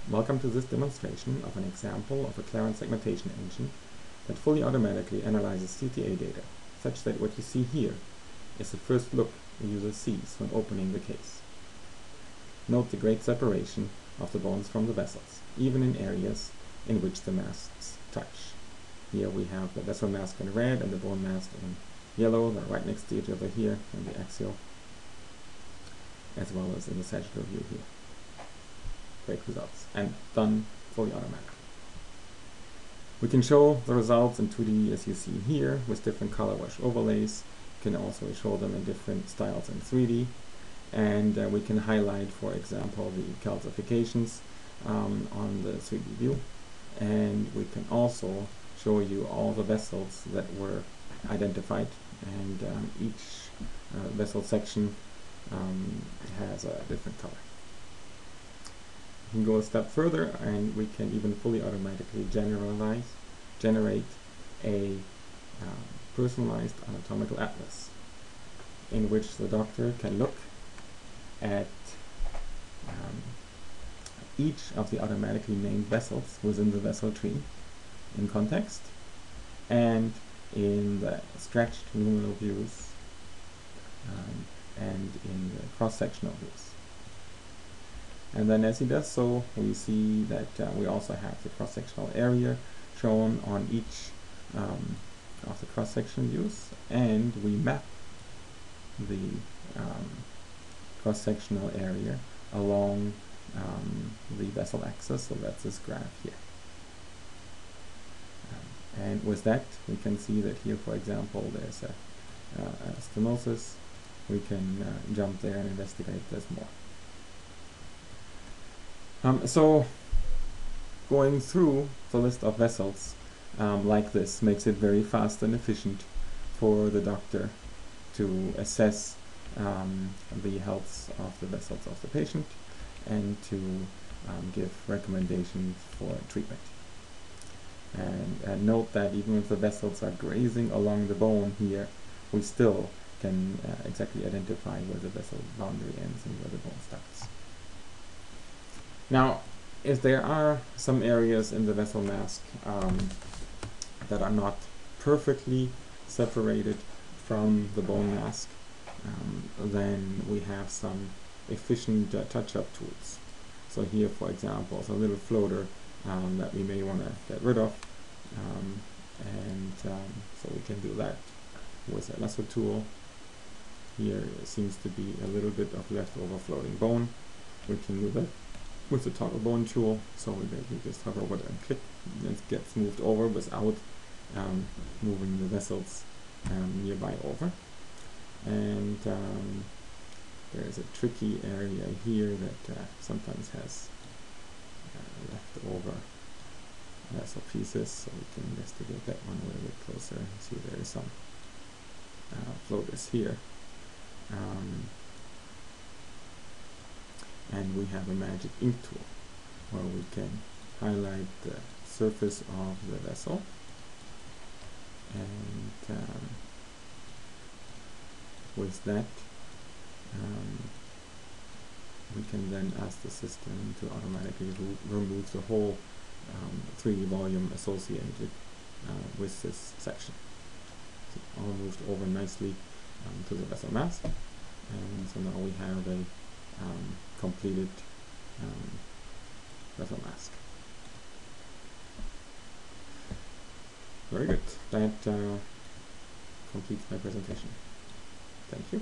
Welcome to this demonstration of an example of a Clarence segmentation engine that fully automatically analyzes CTA data, such that what you see here is the first look the user sees when opening the case. Note the great separation of the bones from the vessels, even in areas in which the masks touch. Here we have the vessel mask in red and the bone mask in yellow. They're right next to each other here in the axial, as well as in the sagittal view here. Great results, and done fully automatically. We can show the results in 2D as you see here with different color wash overlays. You can also show them in different styles in 3D, and we can highlight, for example, the calcifications on the 3D view, and we can also show you all the vessels that were identified, and each vessel section has a different color. We can go a step further, and we can even fully automatically generate a personalized anatomical atlas in which the doctor can look at each of the automatically named vessels within the vessel tree in context and in the stretched luminal views and in the cross-sectional views. And then as he does so, we see that we also have the cross-sectional area shown on each of the cross-section views, and we map the cross-sectional area along the vessel axis, so that's this graph here. And with that, we can see that here, for example, there's a stenosis. We can jump there and investigate this more. So going through the list of vessels like this makes it very fast and efficient for the doctor to assess the health of the vessels of the patient and to give recommendations for treatment. And note that even if the vessels are grazing along the bone here, we still can exactly identify where the vessel boundary ends and where the bone starts. Now, if there are some areas in the vessel mask that are not perfectly separated from the bone mask, then we have some efficient touch-up tools. So here, for example, is a little floater that we may want to get rid of, so we can do that with a lasso tool. Here seems to be a little bit of leftover floating bone. We can do that with the toggle bone tool, so we basically just hover over it and click, and it gets moved over without moving the vessels nearby over. And there is a tricky area here that sometimes has leftover vessel pieces, so we can investigate that one a little bit closer and see there is some floaters here. And we have a magic ink tool where we can highlight the surface of the vessel, and with that we can then ask the system to automatically remove the whole 3D volume associated with this section. So all moved over nicely to the vessel mask, and so now we have a completed vessel mask. Very good. That completes my presentation. Thank you.